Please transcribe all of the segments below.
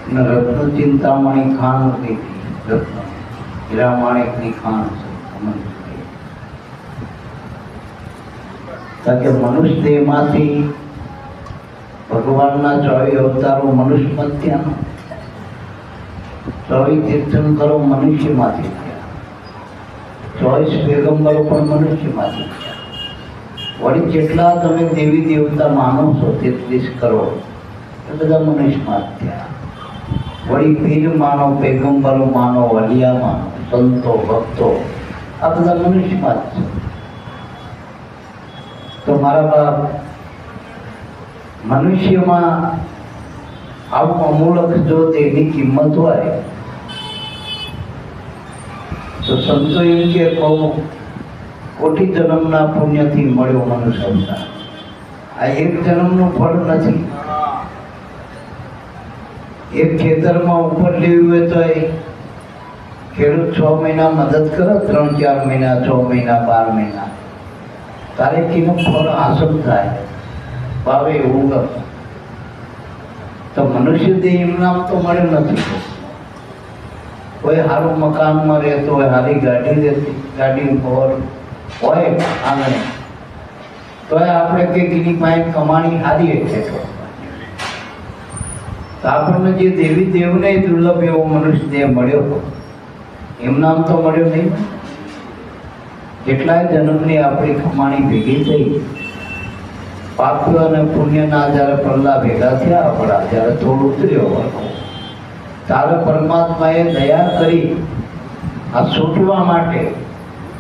રત્ન ચિંતામણી ખાન હતી, રત્ન હીરા માણેકની ખાન છે કે મનુષ્ય દેહમાંથી ભગવાનના 24 અવતારો મનુષ્યમાં થયા, 24 તીર્થંકરો મનુષ્યમાંથી થયા, 24 પેગમ્બરો પણ મનુષ્યમાંથી થયા. વળી જેટલા તમે દેવી દેવતા માનો છો 33 કરોડ એ બધા મનુષ્યમાં થયા. વળી પીર માનો, પેગમ્બરો માનો, વલિયા માનો, સંતો ભક્તો આ બધા મનુષ્યમાં જ છે. તો મારા બાપ મનુષ્યમાં આવું અમૂલક જો તેની કિંમત હોય તો સંતો એમ કે કોટી જન્મના પુણ્યથી મળ્યો મનુષ્ય અવતાર. આ એક જન્મનું ફળ નથી. એક ખેતરમાં ઉપર લેવું હોય તો એ ખેડૂત 6 મહિના મદદ કરે, 3-4 મહિના, 6 મહિના, 12 મહિના, તારે તેનું ફળ હાંસલ થાય, ભાવે એવું કર. તો મનુષ્ય દેહ એમ નામ તો મળ્યું નથી. કોઈ સારું મકાનમાં રહેતો હોય, સારી ગાડી ઉપર હોય આંગણે, તો આપણે કંઈક એની પાસે કમાણી સારી એટલે તો આપણને જે દેવી દેવને દુર્લભ એવો મનુષ્ય દેહ મળ્યો એમ નામ તો મળ્યો નહીં. કેટલાય જન્મની આપણી કમાણી ભેગી થઈ, પાપ અને પુણ્યના જ્યારે પલ્લા ભેગા થયા આપણા, જ્યારે થોડું ઉતર્યો ત્યારે પરમાત્માએ દયા કરી આ છૂટવા માટે,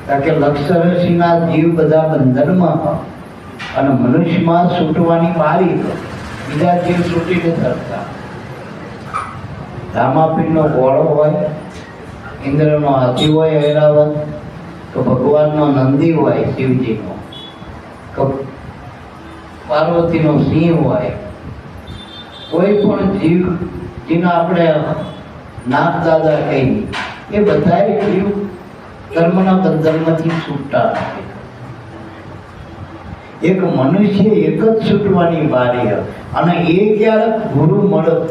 કારણ કે લક્ષરસીના જીવ બધા બંધનમાં અને મનુષ્યમાં છૂટવાની બારી, બીજા જીવ છૂટી નથી શકતા. રામાપીરનો ઘોડો હોય, ઇન્દ્રનો હાથી હોય ઐરાવત, તો ભગવાનનો નંદી હોય શિવજીનો, તો પાર્વતીનો સિંહ હોય, કોઈ પણ જીવ જેને આપણે નાગ દાદા કહીએ, એ બધા જીવ કર્મના બંધનમાંથી છૂટતા નથી. એક મનુષ્ય એક જ છૂટવાની બારી, અને એ ક્યારેક ગુરુ મળત.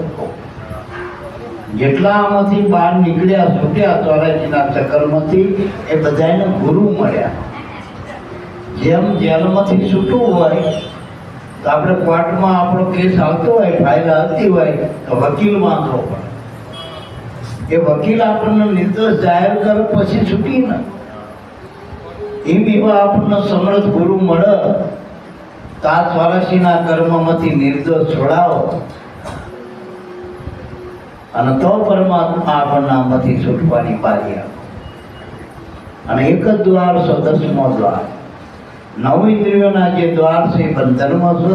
જેટલા આમાંથી બહાર નીકળ્યા, છૂટ્યા 84ના ચક્કરમાંથી, એ બધાને ગુરુ મળ્યા. જેમ જેલમાંથી છૂટવું હોય તો આપણે કોર્ટમાં આપણો કેસ આવતો હોય, ફાઇલ આવતી હોય તો વકીલ માંગવો પડે. એ વકીલ આપણને નિર્દોષ જાહેર કરે પછી છૂટી ને. એમ એવા આપણને સમર્થ ગુરુ મળે તો આ 84ના કર્મમાંથી નિર્દોષ છોડાવો, અને તો પરમાત્મા આપણને આમાંથી છૂટવાની બારી આવે. અને એક જ દ્વાર છે, 10મો દ્વાર. 9 ઇન્દ્રિયોના જે દ્વાર છે એ બંધનમાં છે,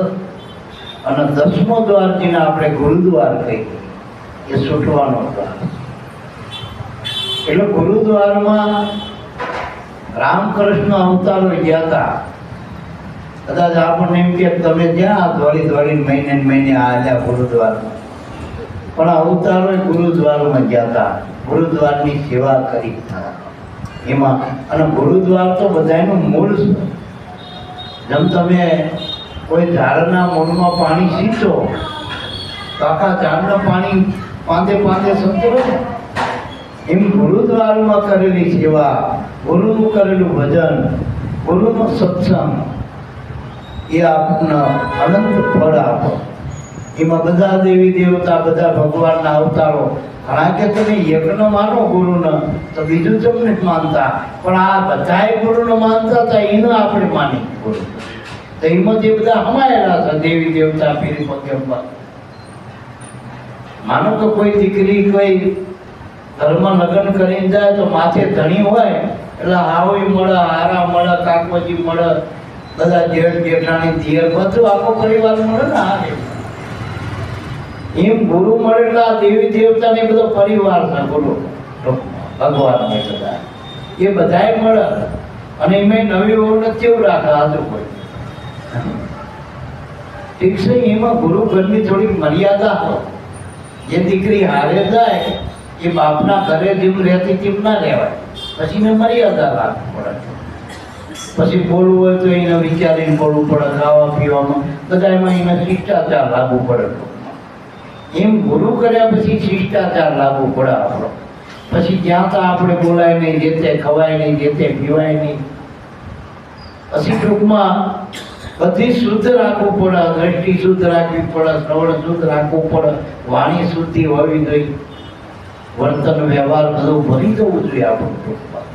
અને 10મો દ્વાર જેને આપણે ગુરુદ્વાર કહીએ એ છૂટવાનો દ્વાર. એટલે ગુરુદ્વારમાં રામકૃષ્ણ અવતારો ગયા હતા. કદાચ આપણને એમ કે તમે જ્યાં દોડીને મહિને આવ્યા ગુરુદ્વારમાં, પણ અવતારો ગુરુદ્વારમાં ગયા હતા, ગુરુદ્વારની સેવા કરી એમાં. અને ગુરુદ્વાર તો બધાનું મૂળ છે. જેમ તમે કોઈ ઝાડના મૂળમાં પાણી સીંચો તો આખા ઝાડના પાણી પાંદે સંતરો ને, એમ ગુરુદ્વારમાં કરેલી સેવા, ગુરુનું કરેલું ભજન, ગુરુનો સત્સંગ એ આપણને અનંત ફળ આપે. એમાં બધા દેવી દેવતા, બધા ભગવાનના અવતારો. ઘણા કે તમે એકનો માનો ગુરુને તો બીજું તમને જ માનતા, પણ આ બધાય ગુરુને માનતા હતા, એને આપણે માની ગુરુ. તો એમાં જે બધા હમાયેલા છે દેવી દેવતા, પીર પગંબર. માનો કે કોઈ દીકરી કોઈ ઘરમાં લગ્ન કરીને જાય તો માથે ધણી હોય એટલે હાવઈ મળે, હારા મળે, કાકોજી મળે, બધા જેઠ જેઠાણી દિયર બધું આખો પરિવાર મળે ને. આ એમ ગુરુ મળેલા દેવી દેવતા ને બધો પરિવાર છે ગુરુ ભગવાન ને બધા એ બધાય મળે. અને એમાં નવી ઓળખ કેવું રાખે આજુ કોઈ ઠીક છે. એમાં ગુરુ ઘરની થોડી મર્યાદા હોય. જે દીકરી હારે જાય એ બાપના ઘરે જેમ રહેતી તેમ ના રહેવાય, પછી એને મર્યાદા રાખવી પડે. પછી બોલવું હોય તો એને વિચારીને બોલવું પડે, ખાવા પીવામાં બધામાં એને શિષ્ટાચાર લાગવું પડે. એમ ગુરુ કર્યા પછી શિષ્ટાચાર લાગુ પડે આપણો. પછી જ્યાં ત્યાં આપણે બોલાય નહીં, જે તે ખવાય નહીં, જે તે પીવાય નહીં. પછી ટૂંકમાં બધી શુદ્ધ રાખવું પડે, દ્રષ્ટિ શુદ્ધ રાખવી પડે, શ્રવણ શુદ્ધ રાખવું પડે, વાણી શુદ્ધિ હોવી જોઈએ, વર્તન વ્યવહાર બધું ભરી જવું જોઈએ આપણું ટૂંકમાં.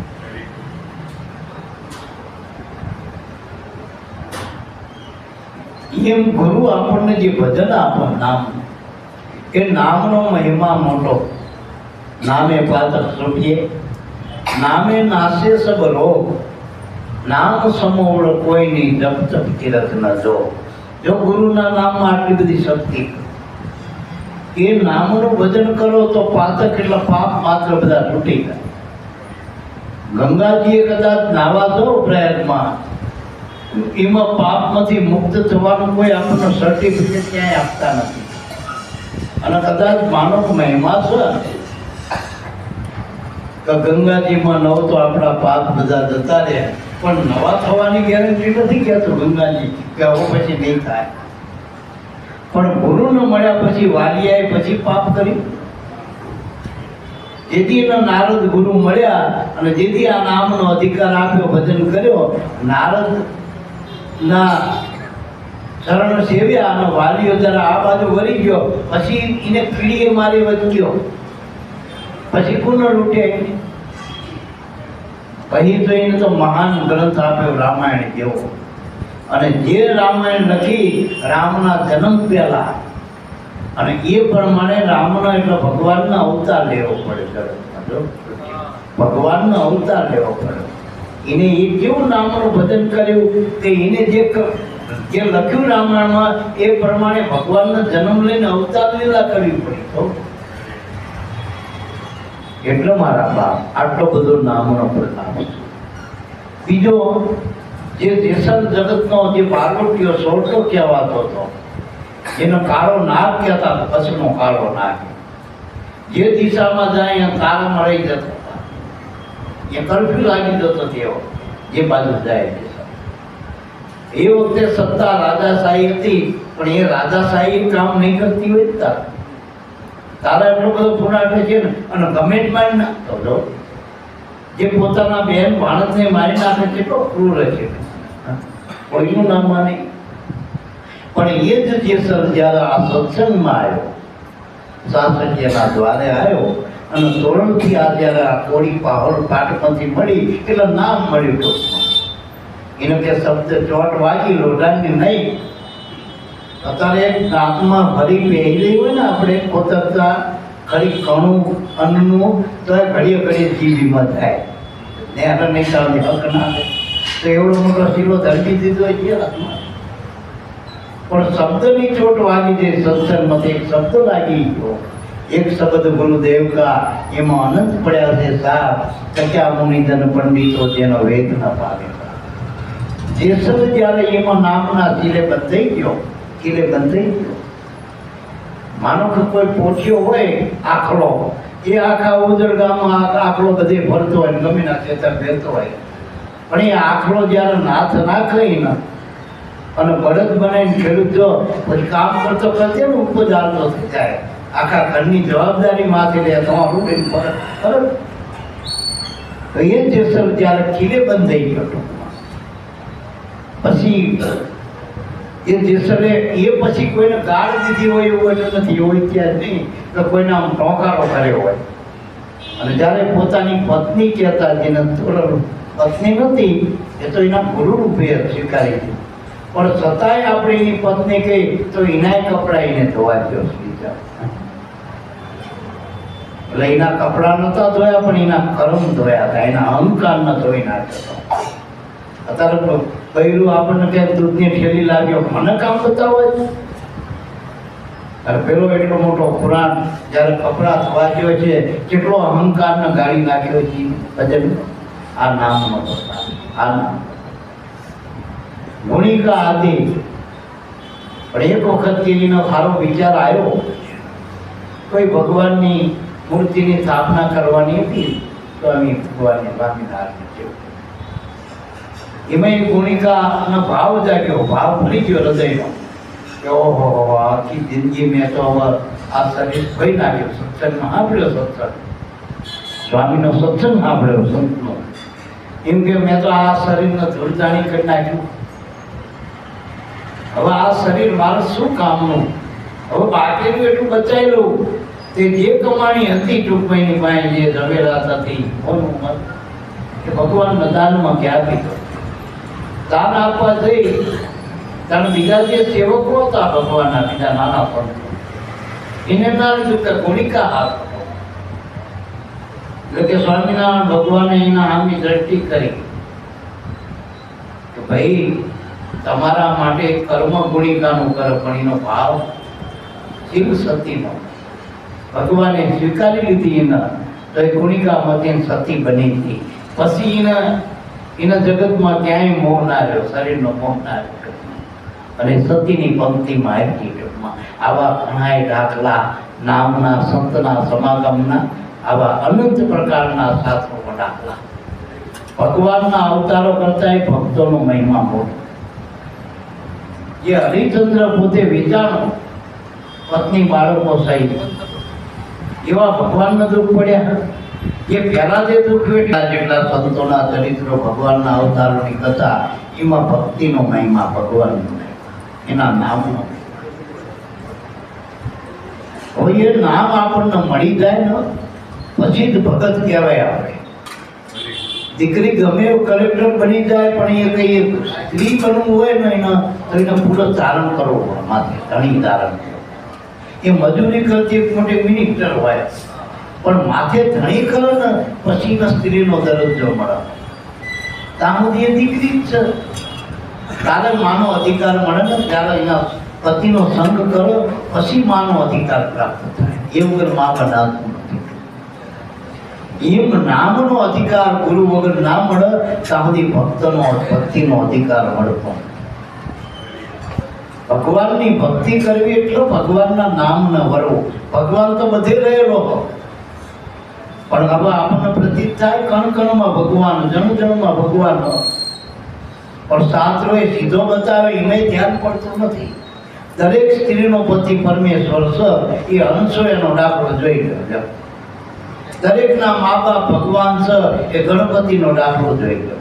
એમ ગુરુ આપણને જે ભજન આપે નામ, એ નામનો મહિમા મોટો. નામે પાતક સુખીએ, નામે નાશે સબ રોગ, નામ સમોવડ કોઈ નહીં, જપ તપ તીરથ ન જો. જો ગુરુના નામમાં આટલી બધી શક્તિ, એ નામનું ભજન કરો તો પાતક એટલે પાપ માત્ર બધા તૂટી જાય. ગંગાજીએ કદાચ નાવા દો પ્રયાગમાં, એમાં પાપમાંથી મુક્ત થવાનું કોઈ આપણને સર્ટિફિકેટ ક્યાંય આપતા નથી. અને કદાચ માનો મહિમા છે કે ગંગાજીમાં નવ તો આપણા પાપ બધા જતા રહ્યા, પણ નવા થવાની ગેરંટી નથી કહેતો ગંગાજી કે હવે પછી નહીં થાય. પણ ગુરુને મળ્યા પછી વાલિયાએ પછી પાપ કર્યું. જેથી એના નારદ ગુરુ મળ્યા અને જેથી આ નામનો અધિકાર આપ્યો, ભજન કર્યો, નારદ ના ચરણ સેવ્યા અને વાલીઓ જરા આ બાજુ વળી ગયો, પછી એને કીડીએ મારી વધ્યો, પછી પુનઃ પછી તો એને તો મહાન ગ્રંથ આપ્યો રામાયણ જેવો. અને જે રામાયણ લખી રામના જન્મ પહેલા, અને એ પ્રમાણે રામનો એટલે ભગવાનનો અવતાર લેવો પડે જગતમાં. જો ભગવાનનો અવતાર લેવો પડે. એને એ કેવું નામનું ભજન કર્યું કે એને જે લખ્યું રામાયણમાં એ પ્રમાણે ભગવાનનો જન્મ લઈને અવતાર લીલા કરવી પડી. તો એટલે મારા બાપ આટલો બધો નામનો પ્રતાપ. બીજો જે દેશલ જગતનો જે બારવટીયો સોરઠો કહેવાતો હતો, એનો કાળો નાગ કહેતા, કચ્છનો કાળો નાગ. જે દિશામાં જાય તારામાં રહી જતો, એ કર્ફ્યુ લાગી જતો તેવો, જે બાજુ જાય દિશા. એ વખતે સત્તા રાજાશાહી હતી, પણ એ રાજાશાહી કામ નહીં કરતી હોય તારા એટલો બધો પુરાઠે છે ને, અને ગમેન્ટ મારી નાખતો જો, જે પોતાના બહેન ભાણસને મારી નાખે કેટલો ક્રૂર છે, કોઈનું નામ માને. પણ એ જ જેસલ જ્યારે આ સત્સંગમાં આવ્યો, સાસરિયાના દ્વારે આવ્યો, અને તોરણથી આ જ્યારે આ કોળી પાહોળ પાટમાંથી મળી એટલે નામ મળ્યું ટૂંકમાં. એને કે શબ્દ ચોટ વાગી લોઢાની નહીં. અત્યારે એક દાંતમાં ભરી પહેરી રહી હોય ને આપણે પોતરતા ખરી કણું અન્નનું, તો એ ઘડીએ ઘડીએ જીભીમાં થાય ને, આપણે નહીં ચાલતી હક ના દે. તો એવડો મોટો શીલો ધરતી દીધો છે હાથમાં, પણ શબ્દની ચોટ વાગી જાય. સત્સંગમાં એક શબ્દ લાગી ગયો, એક શબ્દ ગુરુદેવ કા, એમાં અનંત પડ્યા છે સાપ, કચ્યા મુનિજન પંડિતો જેનો વેદ ન પામે. જે શબ્દ જ્યારે એમાં નામના શીલે બંધાઈ ગયો, કિલે બંધાઈ ગયો. માનો કે કોઈ પોઠિયો હોય આખલો, એ આખા ઉજળ ગામમાં આખલો બધે ભરતો હોય, ગમે ના ખેતર ભેરતો હોય, પણ એ આખલો જ્યારે નાથ નાખે ને અને બળદ બનાવીને ખેડૂત જો પછી કામ કરતો કરતે ને ઉપજ આવતો થઈ જાય, આખા ઘરની જવાબદારી માથે લે તમારું બરાબર. તો એ જેસર જ્યારે કિલે બંધાઈ ગયો ટૂંકમાં, પછી એ જેસરે એ પછી કોઈને ગાળ દીધી હોય એવું નથી, એવું ઇતિહાસ નહીં તો કોઈને આમ ટોકારો કર્યો હોય. અને જ્યારે પોતાની પત્ની કહેતા, જેને પત્ની નથી એ તો એના ગુરુ રૂપે સ્વીકારી હતી, પણ છતાંય આપણે એની પત્ની કહી તો એના કપડા એને ધોવા દો. એટલે એના કપડા નતા ધોયા, પણ એના કર્મ ધોયા હતા, એના અહંકાર ન ધોઈ નાખ્યો. અત્યારે પહેલું આપણને ક્યાંક દૂધની ઠેલી લાગ્યો, મને કામ બતાવો. અરે પેલો એટલો મોટો પુરાણ જ્યારે કપડા ધોવા ગયો છે, કેટલો અહંકારને ગાળી નાખ્યો છે ભજન. આ નામનો આ નામ ગુણિકા આદિ. પણ એક વખત એનો સારો વિચાર આવ્યો, કોઈ ભગવાનની મૂર્તિની સ્થાપના કરવાની હતી, તો અમે ભગવાનને સ્વામિનારાયણ જેવું. એમાં ગુણિકાનો ભાવ જાગ્યો, ભાવ ભરી ગયો હૃદયનો કે ઓહો આખી જિંદગી મેં તો હવે આ શરીર ભાઈ નાખ્યો, સત્સંગમાં સાંભળ્યો, સત્સંગ સ્વામીનો સત્સંગ સાંભળ્યો, સંતનો. એમ કે મેં તો આ શરીરને ધૂળધાણી કરી નાખ્યું. હવે આ શરીર મારે શું કામનું? હવે બાકીનું એટલું બચાવી લઉં. તે જે કમાણી હતી ટૂંકમાંની પાસે જે જવેરા હતી કે ભગવાન દાનમાં ક્યાં દીધો? દાન આપવા જઈ કારણ બીજા જે સેવકો હતા ભગવાનના, બીજા નાના પણ એને ના લીધું કે કોણિકા હાથ. એટલે કે સ્વામિનારાયણ ભગવાને એના આમી દ્રષ્ટિ કરી કે ભાઈ તમારા માટે કર્મ ગુણિકાનું કર, પણ એનો ભાવ શિવ સતીનો ભગવાને સ્વીકારી લીધી. એના તો એ ગુણિકામાંથી સતી બની હતી. પછી એના જગતમાં ક્યાંય મોહ ના રહ્યો, શરીરનો મોહ ના રહ્યો. અને સતીની પંક્તિમાં હેપીમાં આવા ઘણા દાખલા નામના સંતના સમાગમના આવા અનંત પ્રકારના શાસ્ત્રોમાં દાખલા. ભગવાનના અવતારો કરતા ભક્તોનો મહિમા મોટો. જે હરિચંદ્ર પોતે વિચારો પત્ની બાળકો સહિત એવા ભગવાનના દુઃખ પડ્યા. એ પહેલા જે દુઃખ વેઠ્યા જેટલા સંતોના ચરિત્રો, ભગવાનના અવતારોની કથા, એમાં ભક્તિનો મહિમા, ભગવાનનો એના નામનો. હવે એ નામ આપણને મળી જાય ને પછી જ ભગત કહેવાય. આપણે દીકરી ગમે એવું કલેક્ટર બની જાય પણ એ કઈ સ્ત્રી બનવું હોય ને તો એને પૂરો ધારણ કરવો પડે, માથે ધણી ધારણ. એ મજૂરી કરતી એક મોટી મિનિસ્ટર હોય પણ માથે ધણી કરો ને પછી એના સ્ત્રીનો દરજ્જો મળે. ત્યાં સુધી એ દીકરી જ છે. ત્યારે માનો અધિકાર મળે ને ત્યારે એના પતિનો સંગ કરો પછી માનો અધિકાર પ્રાપ્ત થાય. એ વગર મા બનાવતું નથી. એમ નામનો અધિકાર ગુરુ વગર ના મળે ત્યાં સુધી ભક્તિનો અધિકાર મળતો. ભગવાનની ભક્તિ કરવી એટલે ભગવાનના નામ ન વરવું. ભગવાન તો બધે રહેલો પણ હવે આપણને પ્રતીત થાય કણ કણમાં ભગવાન, જણ જણમાં ભગવાન. પણ શાસ્ત્રો એ સીધો બતાવે એમાં ધ્યાન પડતું નથી. દરેક સ્ત્રીનો પતિ પરમેશ્વર છે એ અંશો એનો દાખલો જોઈ લો. દરેકના મા બાપ ભગવાન છે એ ગણપતિનો દાખલો જોઈ લો.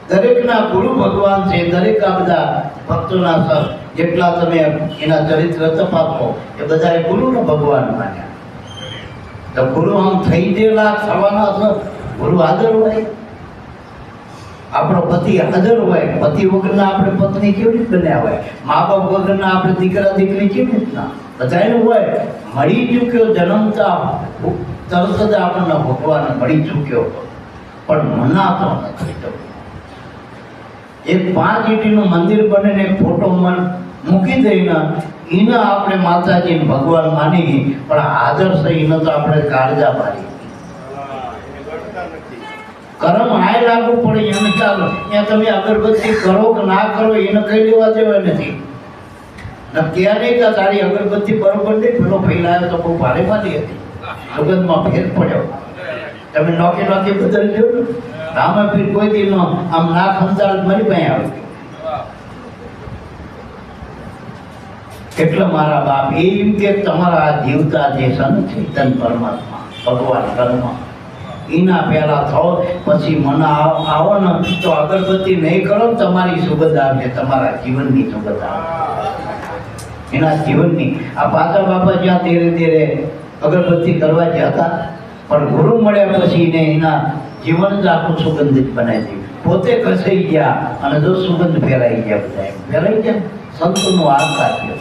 દરેકના ગુરુ ભગવાન છે. દરેક આ બધા ભક્તોના સર જેટલા તમે એના ચરિત્ર તપાસો એ બધા ગુરુનો ભગવાન માન્યા. તો ગુરુ આમ થઈ ગયેલા થવાના છે. ગુરુ હાજર હોય, આપણો પતિ હાજર હોય. પતિ વગરના આપણે પત્ની કેવી રીતે બન્યા હોય, મા બાપ વગરના આપણે દીકરા દીકરી કેવી રીતના બધાને હોય. મળી ચૂક્યો જન્મતા તરત જ આપણને ભગવાન મળી ચૂક્યો પણ મનાતો નથી. એક 5 ઈંટનું મંદિર બને ને ફોટો મૂકી દઈને એને આપણે માતાજી ભગવાન માની પણ હાજર છે એને તો આપણે કાળજા પાડી. કરમ હાય લાગુ પડે એને ચાલો. ત્યાં તમે અગરબત્તી કરો કે ના કરો એને કઈ લેવા દેવા નથી. ત્યાં નહીં કે તારી અગરબત્તી બરોબર નહીં, પેલો ફેલાયો તો બહુ ભારે મારી હતી, સુગંધમાં ફેર પડ્યો. તમે નોકી નોકી બદલજો ને. રામાપીર કોઈ દી આમ ના ખંચાળ મારી પાસે આવે. એટલે મારા બાપ એમ કે તમારા જીવતા જે છે ને ચૈતન્ય પરમાત્મા ભગવાન કર્મ એના પહેલા થાવ પછી મને આવો ને તો અગરબત્તી નહીં કરો તમારી સુગંધ આવશે, તમારા જીવનની સુગંધ આવશે, એના જીવનની. આ પાછા બાપા જ્યાં ધીરે ધીરે અગરબત્તી કરવા ગયા હતા પણ ગુરુ મળ્યા પછી એને એના જીવન જ આખું સુગંધિત બનાવી દીધું. પોતે ઘસાઈ ગયા અને જો સુગંધ ફેરાઈ ગયા. બધા ફેરાઈ ગયા. સંતોનું આ કાર્ય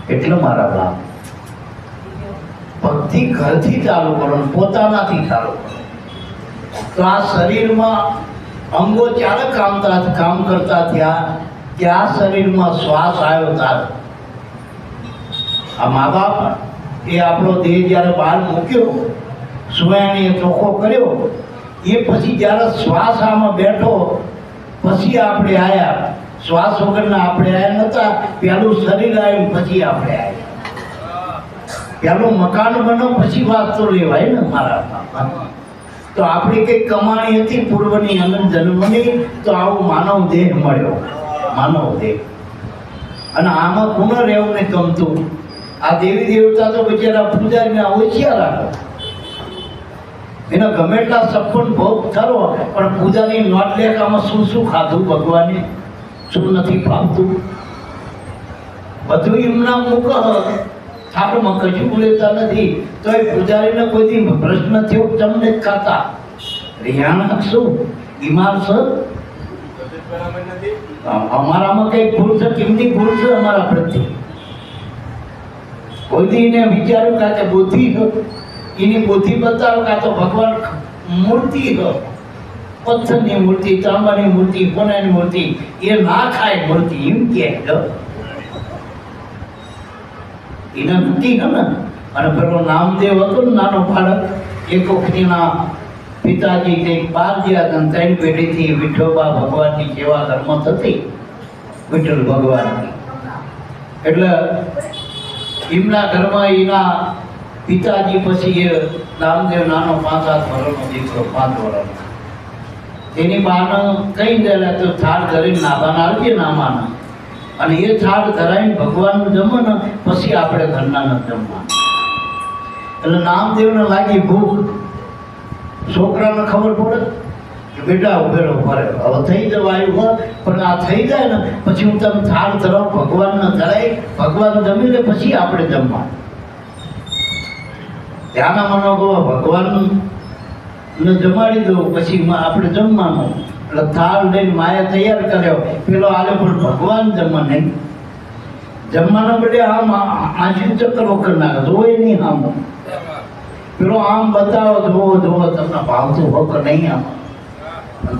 એટલે મારા બાપ ભક્તિ ઘરથી ચાલુ કરો, પોતાનાથી ચાલુ કરો. તો આ શરીરમાં અંગો ત્યારે કામ કરતા થયા કે આ શરીરમાં શ્વાસ આવ્યો ત્યારે. આ મા બાપ એ આપણો દેહ જ્યારે બહાર મૂક્યો, સુવાણીએ ચોખ્ખો કર્યો, એ પછી જ્યારે શ્વાસ આમાં બેઠો પછી આપણે આયા. શ્વાસ વગરના આપણે આયા નતા. પેલું શરીર આવ્યું પછી આપણે આયા. પેલું મકાન બનો પછી વાત તો લેવાય ને મારા. તો આપણી કઈ કમાણી હતી પૂર્વની અનંત જન્મની તો આવો માનવ દેહ મળ્યો. માનવ દેહ અને આમાં કોને રહેવું નહીં ગમતું? આ દેવી દેવતા તો બિચારા પૂજારીને હોશિયાર રાખો, એના ગમે એટલા સપન ભોગ કરો, પણ પૂજાની નોટ લે કે આમાં શું શું ખાધું ભગવાને, શું નથી ભાવતું, બધું એમના મુખ થાળમાં કશું લેતા નથી. તો એ પૂજારીને કોઈ પ્રશ્ન થયો તમને જ ખાતા રિયાણા શું બીમાર છે? અમારામાં કઈ ભૂલ છે? કેમની ભૂલ છે અમારા પ્રત્યે? કોઈ એને વિચાર્યું કે બુદ્ધિ એની બુદ્ધિ બતાવો કાં તો ભગવાન મૂર્તિ પથ્થરની મૂર્તિ, તાંબાની મૂર્તિ, સોનાની મૂર્તિ, એ ના ખાય મૂર્તિ એમ કે એના નથી ને. અને પેલો નામદેવ હતો ને નાનો બાળક, એક વખતના પિતાજી કંઈક બહાર ગયા હતા, 3 પેઢીથી વિઠોબા ભગવાનની સેવા ધર્મ થતી, વિઠ્ઠલ ભગવાનની. એટલે એમના ઘરમાં એના પિતાજી પછી એ નામદેવ નાનો 5-7 વર્ષનો દીકરો, 5 વર્ષનો, તેની બાને કઈ દેલા તો થાળ ધરીને નાબાના આવજે નામાના, અને એ થાળ ધરાઈને ભગવાનનું જમો ને પછી આપણે ઘરના ન જમવાનું. એટલે નામદેવને લાગી ભૂખ. છોકરાને ખબર પડે કે બેટા ઉભેરો ફરે, હવે થઈ જવાયું હોય, પણ આ થઈ જાય ને પછી હું તમે થાળ ધરાવ, ભગવાનને ધરાય, ભગવાન જમી લે પછી આપણે જમવાનું. ત્યાંના મનો ભગવાનને જમાડી દઉં પછી આપણે જમવાનું. એટલે થાળ લઈને માયા તૈયાર કર્યો, પેલો આલે પણ ભગવાન જમવા નહીં. જમવાના બદલે આમ આંસુ ચક્કરો કરી નાખે, જોવે નહીં આમ. પેલો આમ બતાવો, જોવો જોવો તમને ભાવતું હો કે નહીં આમાં.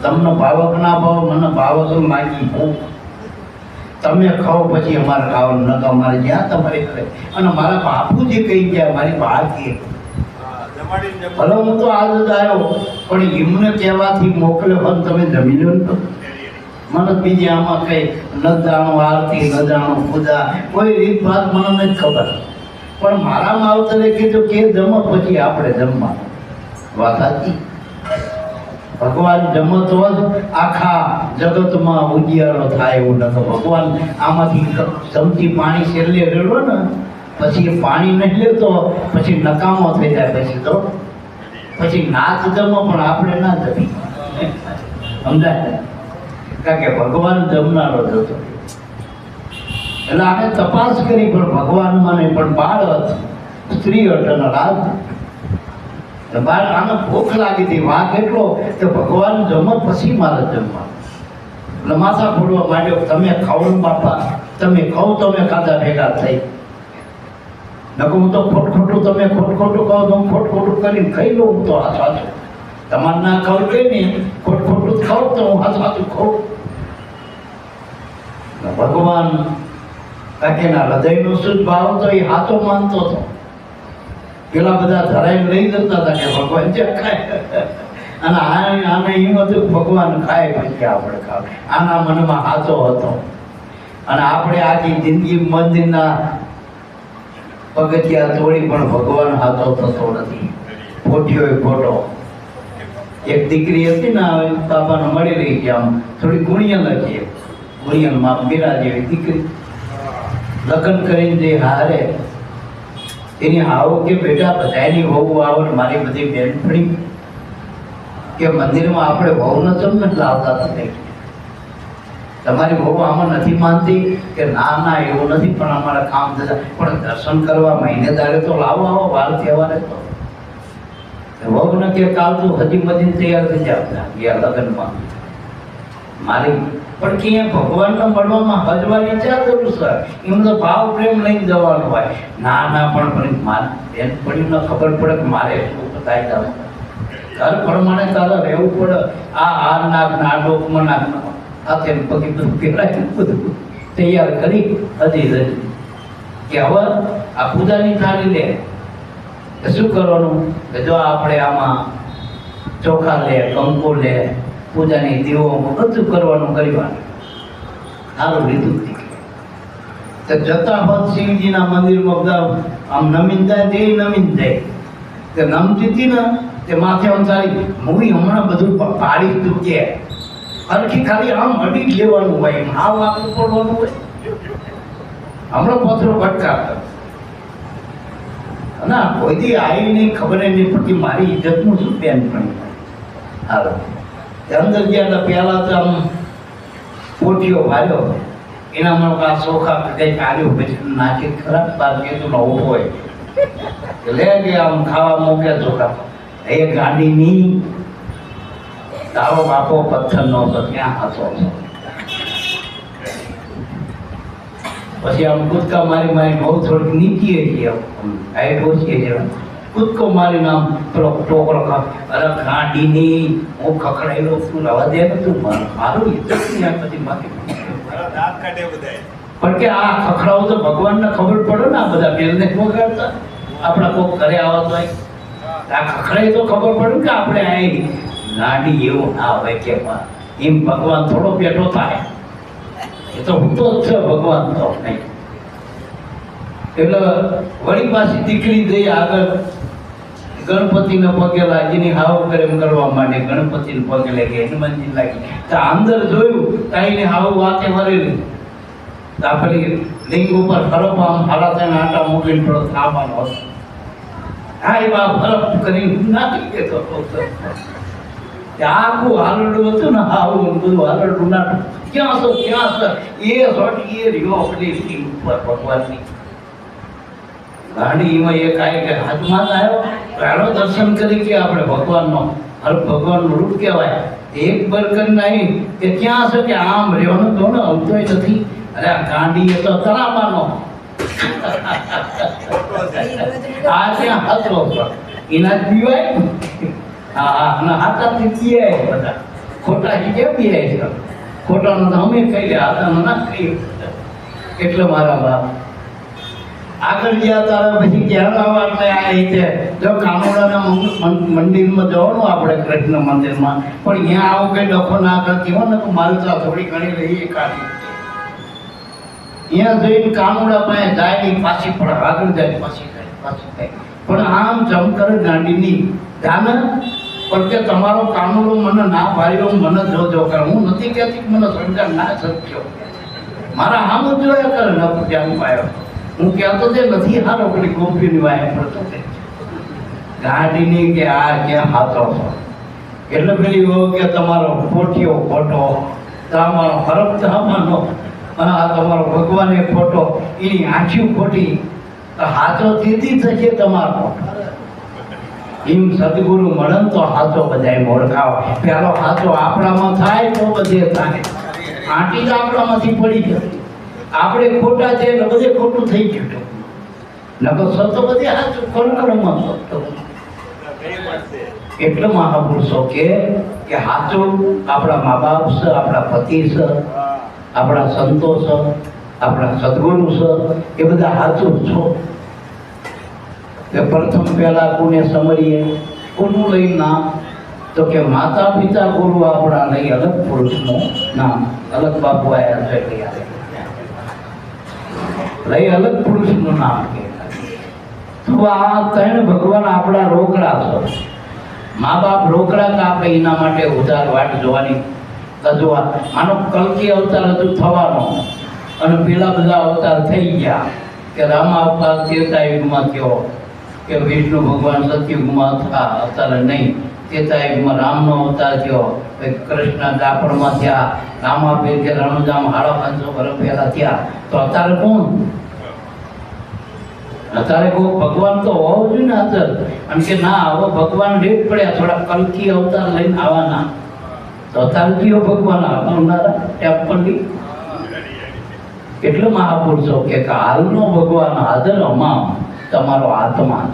તમને ભાવક ના ભાવ, મને ભાવક લાગી ભૂખ, તમે ખાઓ પછી અમારે ખાવાનું, ન તો અમારે જ્યાં તમારે કરે. અને મારા બાપુજી કહી ગયા મારી બાકી ભલે હું તો આજ જ આવ્યો, પણ એમને કહેવાથી મોકલ્યો પણ તમે જમી લો ને. મને બીજી આમાં કઈ ન જાણો આરતી, ન જાણો પૂજા, કોઈ રીત વાત મને નથી ખબર, પણ મારા માવતરે કીધું કે જમો પછી આપણે જમવાનું. વાત સાચી. ભગવાન જમતો જ આખા જગતમાં ઉજિયારો થાય એવું નતો. ભગવાન આમાંથી ચમચી પાણી છેલ્લે રેડો ને પછી એ પાણી નહીં લેતો, પછી નકામો થઈ જાય. પછી નાચ જમો પણ આપણે ના જમી, સમજાય? કારણ કે ભગવાન જમનારો જ હતો. એટલે આપણે તપાસ કરી, પણ ભગવાનમાં નહીં, પણ બાળ હતો, સ્ત્રી હતો ને રાજ. બાળ આને ભૂખ લાગી હતી, વાંક એટલો કે ભગવાન જમો પછી મારે જમવાનું. એટલે માથા ફોડવા માંડ્યો, તમે ખાઓ ને બાપા, તમે ખાઓ, તમે ખાધા ભેગા થઈ. નકો હું તો ખોટખોટું, તમે ખોટખોટું કહો તો હું ખોટખોટું કરીને ખાઈ લઉં. હું તો હાથ સાચું, તમારે ના ખાવું કઈ નહીં, ખોટખોટું ખાવ તો હું હાથ સાચું ખાઉં. ભગવાન કાકેના હૃદયનો શુદ્ધ ભાવ તો એ હાથો માનતો હતો. પેલા બધા ધરાઈને લઈ જતા હતા કે ભગવાન જે ખાય, અને આને એમ હતું ભગવાન ખાય પછી આપણે ખાવ. આના મનમાં હાથો હતો. અને આપણે આખી જિંદગી મંદિરના પગથિયા તોડી પણ ભગવાન હાથો થતો નથી. ફોટ્યો એ ફોટો. એક દીકરી હતી ને બાપાને મળી રહી છે, આમ થોડી ગુણિયલ હતી, ગુણિયલમાં મીરા જેવી દીકરી. લગ્ન કરીને જે હારે એની હાવ કે બેટા બધાની વહુ આવો, મારી બધી બેનપણી કે મંદિરમાં આપણે વહુને તમને લાવતા નથી, તમારી વહુ આમાં નથી માનતી કે ના ના એવું નથી, પણ અમારા કામ થતા, પણ દર્શન કરવા મહિને દાડે તો લાવો, આવો વાર તહેવારે તો. વહુને કે કાલ તું હજી મજી તૈયાર થઈ જાવ ગયા લગ્નમાં મારી. પણ કે ભગવાનને મળવામાં હજવાની ક્યાં જરૂર છે? એમ તો ભાવ પ્રેમ લઈને જવાનું હોય. ના ના, પણ મારી બેનપણીને ખબર પડે કે મારે શું થાય, ઘર પ્રમાણે તારે રહેવું પડે. આ નાક ના ડોકમાં નાક હાથે પગી બધું પહેરાય, બધું તૈયાર કરી હજી કે હવે આ પૂજાની થાળી લે. શું કરવાનું કે જો આપણે આમાં ચોખા લે, કંકુ લે, પૂજાની દીવો બધું કરવાનું કરવાનું. સારું લીધું તો જતા હોત શિવજીના મંદિરમાં બધા આમ નમીન જાય, તે નમીન જાય. તે નમતી હતી ને તે માથે આમ તારી મૂવી હમણાં બધું પાડી તું કે હરખી ખાલી આમ અડી જ લેવાનું હોય, આમ આપવું પડવાનું હોય. હમણાં પથરો ભટકાતો ના કોઈ દી આવી નહીં, ખબર નહીં પડતી મારી ઇજ્જતનું શું બેન પણ હાલો અંદર ગયા પહેલા તો આમ પોટીઓ વાર્યો એનામાં આ સોખા કંઈક આવ્યું પછી નાખી ખરાબ બાર કીધું ને ઉભો હોય લે ગયા આમ ખાવા મૂકે ચોખા એ ગાડીની તારો બાપો પથ્થર નો હતો ક્યાં હતો પછી આમ કૂદકા મારી મારી બહુ થોડીક નીચીએ છીએ હાઈટ ઓછી છે કૂદકો મારીને આમ પેલો ટોકરો અરે ગાડીની હું ખખડાયેલો તું રવા દે ને તું મારું ઇજ્જત નહીં પછી મારી પણ કે આ ખખડાવું તો ભગવાનને ખબર પડે ને આ બધા બેલને વગાડતા આપણા કોક ઘરે આવતો હોય આ ખખડાઈ તો ખબર પડે કે આપણે અહીં ગાડી એવું ના હોય કે એમ ભગવાન થોડો બેઠો થાય એ તો હું તો જ છે ભગવાન તો નહીં એટલે વળી પાછી દીકરી જઈ આગળ ગણપતિને પગે લાગીને હાવ કરે એમ કરવા માંડે ગણપતિને પગે લાગી હનુમાનજી લાગી તો અંદર જોયું તાઈને હાવ વાતે વરેલી તો પેલી લિંગ ઉપર ફરક આમ હાલા થઈને આટા મૂકીને થોડો થાવાનો હતો હા એ બા ફરક કરીને નાખી દેતો આખું હાલડું હતું ને આવું બધું હાલડું નાખું ક્યાં છો એ શોટ એ રહ્યો આપણી ઉપર ભગવાનની ગાડીમાં એક આવી કે હાથમાં આવ્યો પહેલો દર્શન કરી કે આપણે ભગવાનનો ભગવાનનું રૂપ કહેવાય એક બર કરીને આવી કે ક્યાં છે કે આમ રહેવાનું તો ને આવતોય નથી અરે આ ગાંડી એ તો તરાવાનો આ ત્યાં હતો એના જ પીવાય હા અને હાથાથી પીએ બધા ખોટા કેમ પીએ છે ખોટાનો તો અમે કહી લે હાથાનો ના કહીએ એટલે મારા બાપ આગળ ગયા તારા પછી ક્યાં આવવા એટલે આ રીતે જો કાનોડાના મંદિરમાં જવાનું આપણે કૃષ્ણ મંદિરમાં પણ અહીંયા આવું કઈ ડખો ના કરતી હોય ને તો માલતા થોડી ઘણી લઈએ કાઢી અહીંયા જઈને કાનોડા પાસે જાય નહીં પાછી પડે આગળ જાય પાછી જાય પણ આમ જમકર ગાંડીની જાને પણ કે તમારો કાનોડો મને ના પાડ્યો મને જોજો કરે હું નથી કહેતી મને સરકાર ના સત્યો મારા આમ જ જોયા કરે ન પૂજાનું પાયો હું કહેતો તે નથી હારો પેલી ગોપીની વાય પડતો તે ગાડીની કે આ ક્યાં હાથો એટલે પેલી કે તમારો ખોટીઓ ખોટો તમારો હરફ તમારો આ તમારો ભગવાને ખોટો એની આંખ્યું ખોટી તો હાથો તેથી થશે તમારો એમ સદગુરુ મળે તો હાથો બધાય ઓળખાવ પેલો હાથો આપણામાં થાય તો બધે થાય આંટી જ આપણામાંથી પડી જતી આપણે ખોટા છે એટલે બધે ખોટું થઈ ગયું નકો સતો બધે હાથું ખોલકડમાં સતો એટલે મહાપુરુષો કે હાથું આપણા મા બાપ છે આપણા પતિ છે આપણા સંતો છે આપણા સદગુરુ છે એ બધા હાથું છો કે પ્રથમ પહેલા કોને સમરીએ કોનું લઈ નામ તો કે માતા પિતા ગુરુ આપણા લઈ અલગ પુરુષનું નામ અલગ બાપુ આયા છે લઈ અલગ પુરુષનું નામ કે તો આ ત્રણ ભગવાન આપણા રોકડા છે મા બાપ રોકડા કે આપણે એના માટે ઉધાર વાટ જોવાની કજવા આનો કલ્કી અવતાર હજુ થવાનો અને પેલા બધા અવતાર થઈ ગયા કે રામ અવતાર ત્રેતા યુગમાં થયો કે વિષ્ણુ ભગવાન સતયુગમાં અવતાર નહીં ત્રેતા યુગમાં રામનો અવતાર થયો કૃષ્ણ દાપણમાં થયા રામાપીર કે રણુજામ 550 વર્ષ પહેલા થયા તો અત્યારે કોણ અત્યારે કોઈ ભગવાન તો હોવો જોઈએ ને અત્યારે અને કે ના હવે ભગવાન લેટ પડ્યા થોડા કલ્કી અવતાર લઈને આવવાના તો અત્યારે કયો ભગવાન આવનારા ટેપલી એટલે મહાપુરુષો કે હાલનો ભગવાન હાજર અમામ તમારો આત્મા